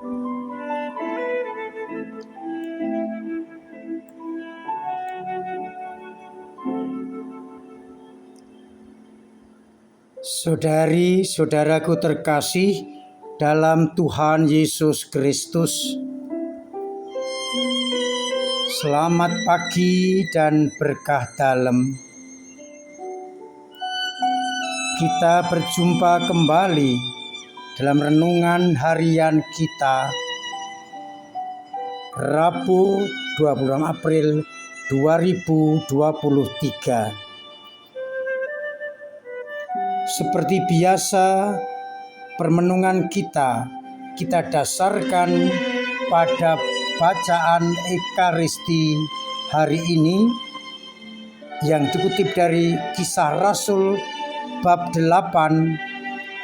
Saudari-saudaraku terkasih dalam Tuhan Yesus Kristus, selamat pagi dan berkah dalam. Kita berjumpa kembali dalam renungan harian kita, Rabu 26 April 2023. Seperti biasa, permenungan kita dasarkan pada bacaan Ekaristi hari ini yang dikutip dari Kisah Rasul bab 8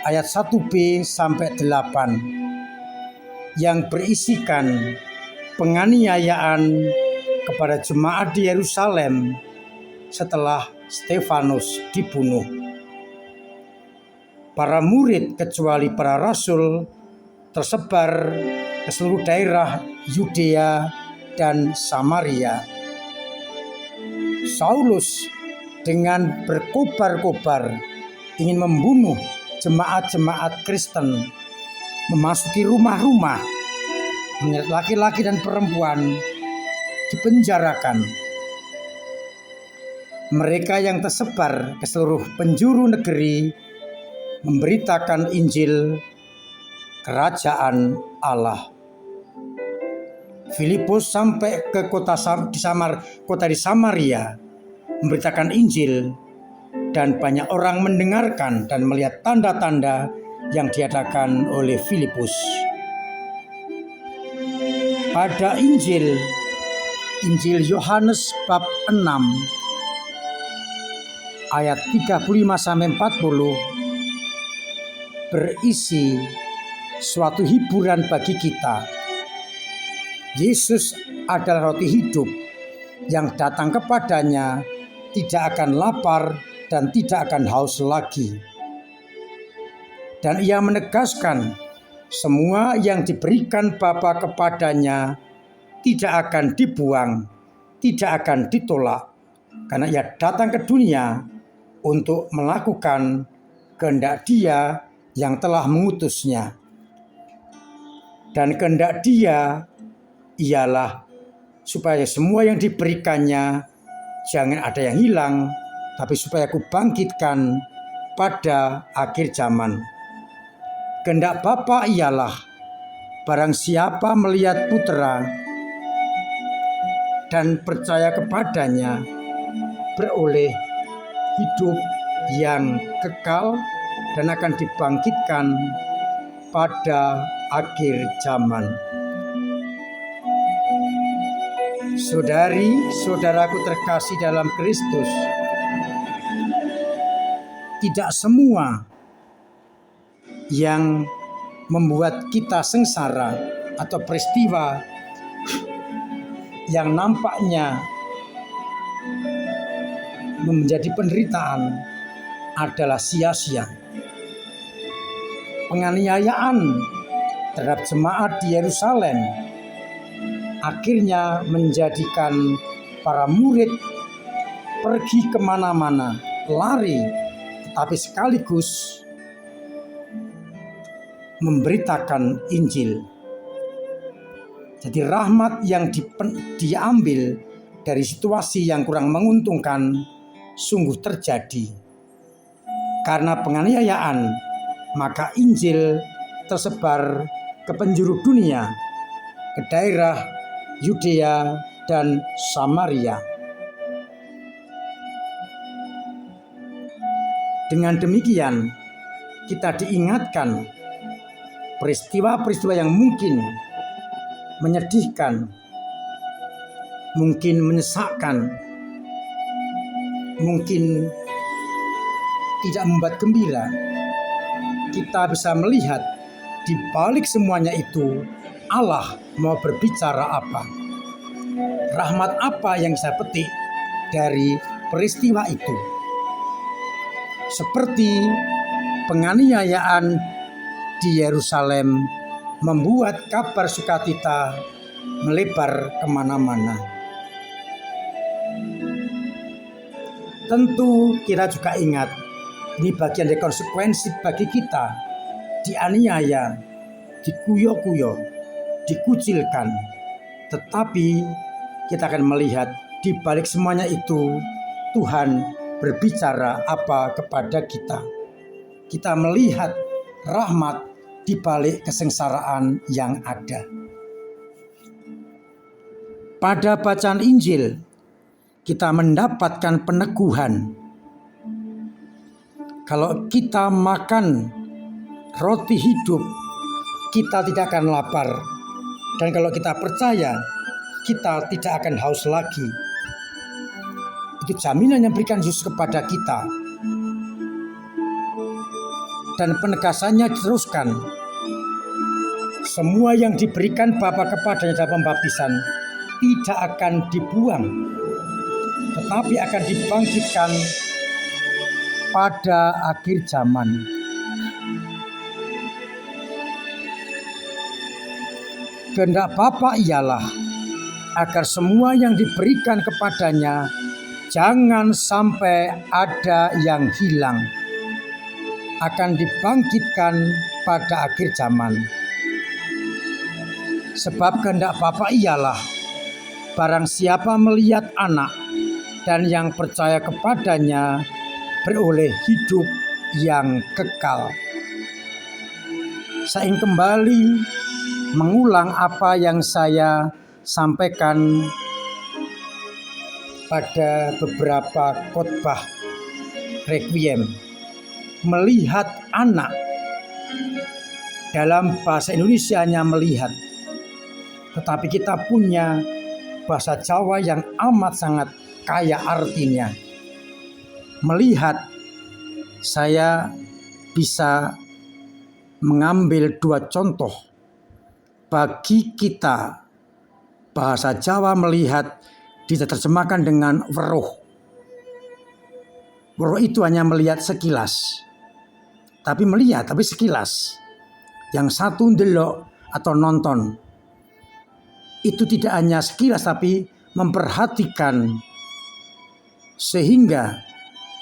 ayat 1b sampai 8 yang berisikan penganiayaan kepada jemaat di Yerusalem setelah Stefanus dibunuh. Para murid kecuali para rasul tersebar ke seluruh daerah Yudea dan Samaria. Saulus dengan berkobar-kobar ingin membunuh jemaat-jemaat Kristen, memasuki rumah-rumah, menyeret laki-laki dan perempuan, dipenjarakan. Mereka yang tersebar ke seluruh penjuru negeri memberitakan Injil Kerajaan Allah. Filipus sampai ke kota di Samaria memberitakan Injil, dan banyak orang mendengarkan dan melihat tanda-tanda yang diadakan oleh Filipus. Pada Injil Yohanes bab 6 ayat 35 sampai 40 berisi suatu hiburan bagi kita. Yesus adalah roti hidup, yang datang kepadanya tidak akan lapar dan tidak akan haus lagi. Dan ia menegaskan semua yang diberikan Bapa kepadanya tidak akan dibuang, tidak akan ditolak, karena ia datang ke dunia untuk melakukan kehendak Dia yang telah mengutusnya. Dan kehendak Dia ialah supaya semua yang diberikannya jangan ada yang hilang, tapi supaya Aku bangkitkan pada akhir zaman. Kehendak Bapa ialah barang siapa melihat Putera dan percaya kepadanya beroleh hidup yang kekal dan akan dibangkitkan pada akhir zaman. Saudari-saudaraku terkasih dalam Kristus, tidak semua yang membuat kita sengsara atau peristiwa yang nampaknya menjadi penderitaan adalah sia-sia. Penganiayaan terhadap jemaat di Yerusalem akhirnya menjadikan para murid pergi kemana-mana, lari, tetapi sekaligus memberitakan Injil. Jadi rahmat yang diambil dari situasi yang kurang menguntungkan sungguh terjadi. Karena penganiayaan, maka Injil tersebar ke penjuru dunia, ke daerah Yudea dan Samaria. Dengan demikian, kita diingatkan peristiwa-peristiwa yang mungkin menyedihkan, mungkin menyesakkan, mungkin tidak membuat gembira. Kita bisa melihat di balik semuanya itu Allah mau berbicara apa. Rahmat apa yang saya petik dari peristiwa itu. Seperti penganiayaan di Yerusalem membuat kabar sukacita melebar kemana-mana. Tentu kita juga ingat, ini bagian dari konsekuensi bagi kita, dianiaya, dikuyo-kuyo, dikucilkan. Tetapi kita akan melihat di balik semuanya itu Tuhan berbicara apa kepada kita. Kita melihat rahmat di balik kesengsaraan yang ada. Pada bacaan Injil kita mendapatkan peneguhan. Kalau kita makan roti hidup, kita tidak akan lapar. Dan kalau kita percaya, kita tidak akan haus lagi. Itu jaminan yang berikan Yesus kepada kita. Dan penegasannya diteruskan. Semua yang diberikan Bapa kepadanya dalam pembaptisan tidak akan dibuang, tetapi akan dibangkitkan pada akhir zaman. Kehendak Bapa ialah agar semua yang diberikan kepadanya jangan sampai ada yang hilang, akan dibangkitkan pada akhir zaman. Sebab kehendak Bapa ialah barang siapa melihat Anak dan yang percaya kepadanya beroleh hidup yang kekal. Saya ingin kembali mengulang apa yang saya sampaikan pada beberapa khotbah Requiem. Melihat anak, dalam bahasa Indonesia hanya melihat, tetapi kita punya bahasa Jawa yang amat sangat kaya artinya. Melihat, saya bisa mengambil dua contoh. Bagi kita, bahasa Jawa melihat diterjemahkan dengan weruh. Weruh itu hanya melihat sekilas. Tapi melihat, tapi sekilas. Yang satu ndelok atau nonton. Itu tidak hanya sekilas tapi memperhatikan. Sehingga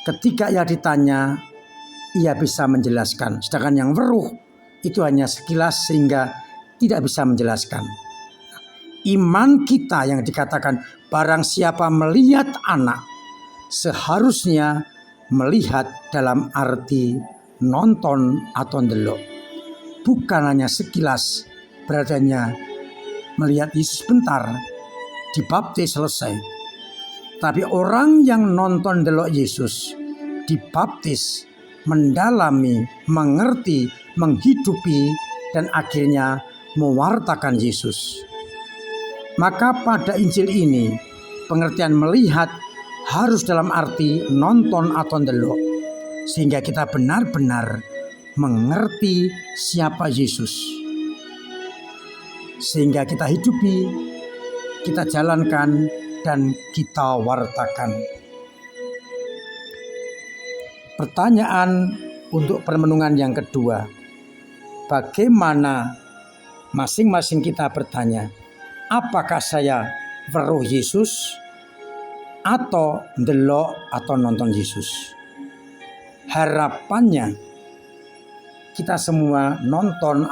ketika ia ditanya, ia bisa menjelaskan. Sedangkan yang weruh itu hanya sekilas sehingga tidak bisa menjelaskan. Iman kita yang dikatakan barang siapa melihat Anak, seharusnya melihat dalam arti nonton atau ndelok. Bukan hanya sekilas, beradanya melihat Yesus bentar, dibaptis selesai. Tapi orang yang nonton ndelok Yesus, dibaptis, mendalami, mengerti, menghidupi, dan akhirnya mewartakan Yesus. Maka pada Injil ini, pengertian melihat harus dalam arti nonton atau ndelok. Sehingga kita benar-benar mengerti siapa Yesus. Sehingga kita hidupi, kita jalankan, dan kita wartakan. Pertanyaan untuk permenungan yang kedua. Bagaimana masing-masing kita bertanya, apakah saya weruh Yesus atau ndelok atau nonton Yesus? Harapannya kita semua nonton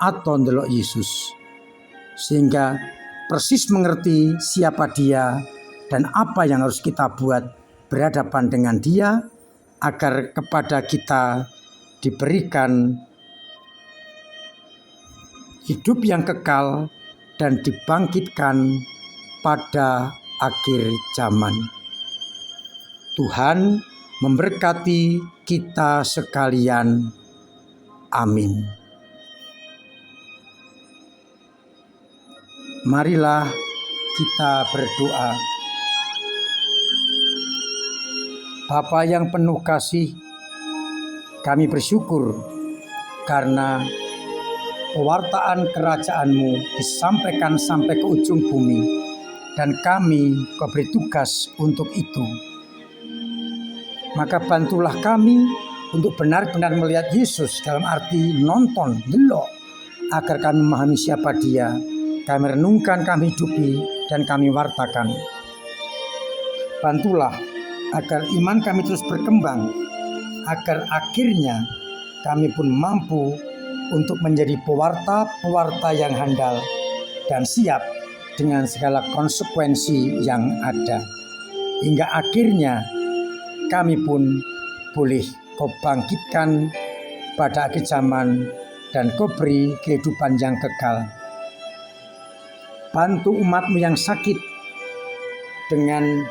atau ndelok Yesus, sehingga persis mengerti siapa Dia dan apa yang harus kita buat berhadapan dengan Dia, agar kepada kita diberikan hidup yang kekal dan dibangkitkan pada akhir zaman. Tuhan memberkati kita sekalian. Amin. Marilah kita berdoa. Bapa yang penuh kasih, kami bersyukur karena pewartaan kerajaan-Mu disampaikan sampai ke ujung bumi, dan kami Kau beri tugas untuk itu. Maka bantulah kami untuk benar-benar melihat Yesus dalam arti nonton, ndelok, agar kami memahami siapa Dia, kami renungkan, kami hidupi, dan kami wartakan. Bantulah agar iman kami terus berkembang, agar akhirnya kami pun mampu untuk menjadi pewarta-pewarta yang handal dan siap dengan segala konsekuensi yang ada. Hingga akhirnya kami pun boleh Kau bangkitkan pada akhir zaman dan Kau beri kehidupan yang kekal. Bantu umat-Mu yang sakit dengan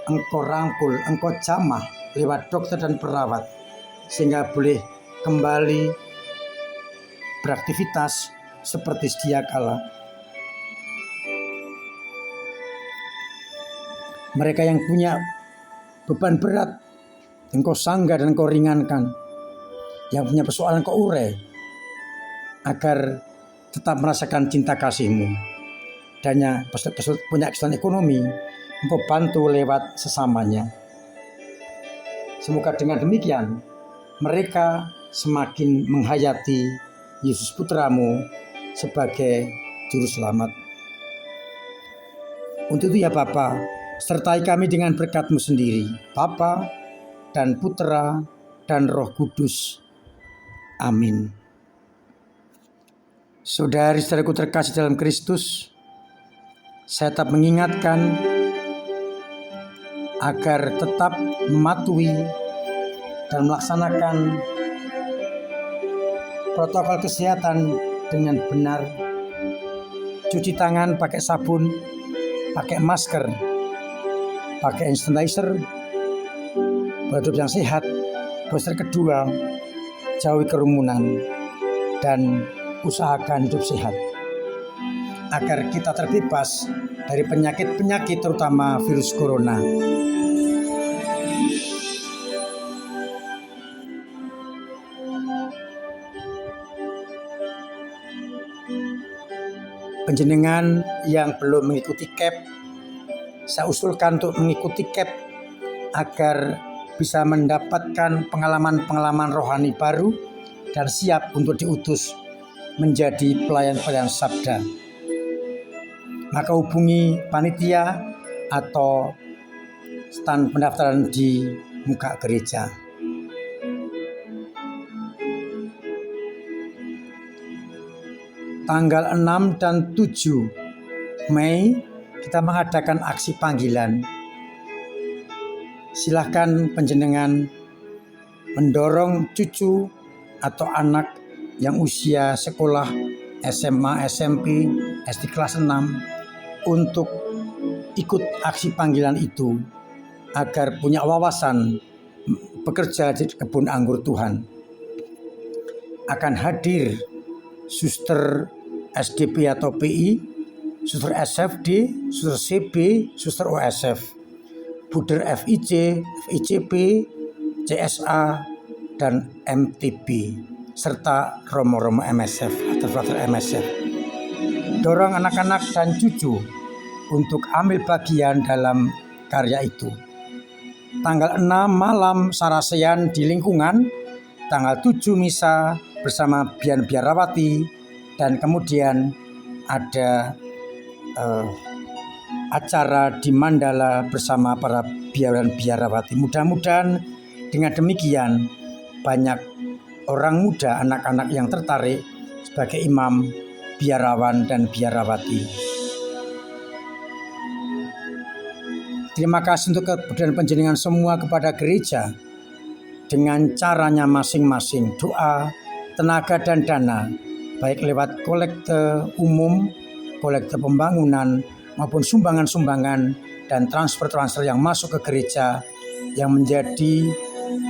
Engkau rangkul, Engkau jamah lewat dokter dan perawat, sehingga boleh kembali beraktivitas seperti sedia kala. Mereka yang punya beban berat, Engkau sanggah dan Engkau ringankan. Yang punya persoalan Engkau urai, agar tetap merasakan cinta kasih-Mu. Dan yang punya kesulitan ekonomi, Engkau bantu lewat sesamanya. Semoga dengan demikian mereka semakin menghayati Yesus Putra-Mu sebagai Juru Selamat. Untuk itu ya Bapa, sertai kami dengan berkat-Mu sendiri, Bapa dan Putra dan Roh Kudus. Amin. Saudari-saudaraku terkasih dalam Kristus, saya tetap mengingatkan agar tetap mematuhi dan melaksanakan protokol kesehatan dengan benar. Cuci tangan pakai sabun, pakai masker, pakai hand sanitizer, hidup yang sehat. Dosa kedua, jauhi kerumunan dan usahakan hidup sehat, agar kita terbebas dari penyakit-penyakit terutama virus corona. Panjenengan yang belum mengikuti CAP, saya usulkan untuk mengikuti CAP agar bisa mendapatkan pengalaman-pengalaman rohani baru dan siap untuk diutus menjadi pelayan-pelayan sabda. Maka hubungi panitia atau stand pendaftaran di muka gereja. Tanggal 6 dan 7 Mei kita mengadakan aksi panggilan. Silahkan panjenengan mendorong cucu atau anak yang usia sekolah SMA, SMP, SD kelas 6 untuk ikut aksi panggilan itu agar punya wawasan bekerja di kebun anggur Tuhan. Akan hadir suster SDP atau PI, suster SFD, suster CB, suster OSF, Buder FIC, FICP, CSA, dan MTB, serta Romo-Romo MSF atau Frater MSF. Dorong anak-anak dan cucu untuk ambil bagian dalam karya itu. Tanggal 6 malam sarasean di lingkungan, tanggal 7 misa bersama biarawati, dan kemudian ada acara di Mandala bersama para biarawati. Mudah-mudahan dengan demikian banyak orang muda, anak-anak yang tertarik sebagai imam, biarawan, dan biarawati. Terima kasih untuk kepedulian panjenengan semua kepada gereja dengan caranya masing-masing, doa, tenaga, dan dana, baik lewat kolekte umum, kolekte pembangunan, maupun sumbangan-sumbangan dan transfer-transfer yang masuk ke gereja yang menjadi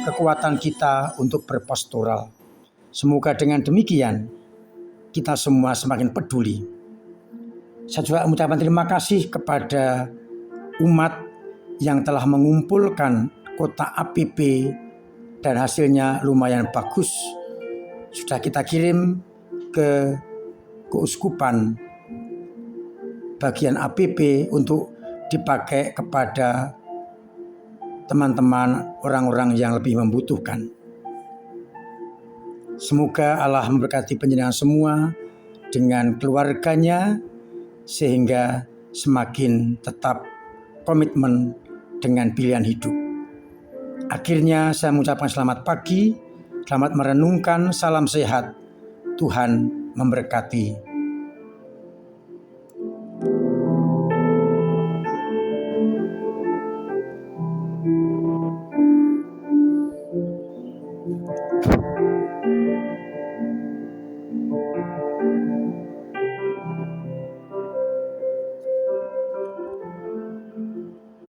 kekuatan kita untuk berpastoral. Semoga dengan demikian kita semua semakin peduli. Saya juga mengucapkan terima kasih kepada umat yang telah mengumpulkan kotak APP dan hasilnya lumayan bagus. Sudah kita kirim ke keuskupan bagian APP untuk dipakai kepada teman-teman orang-orang yang lebih membutuhkan. Semoga Allah memberkati panjenengan semua dengan keluarganya sehingga semakin tetap komitmen dengan pilihan hidup. Akhirnya saya mengucapkan selamat pagi, selamat merenungkan, salam sehat, Tuhan memberkati.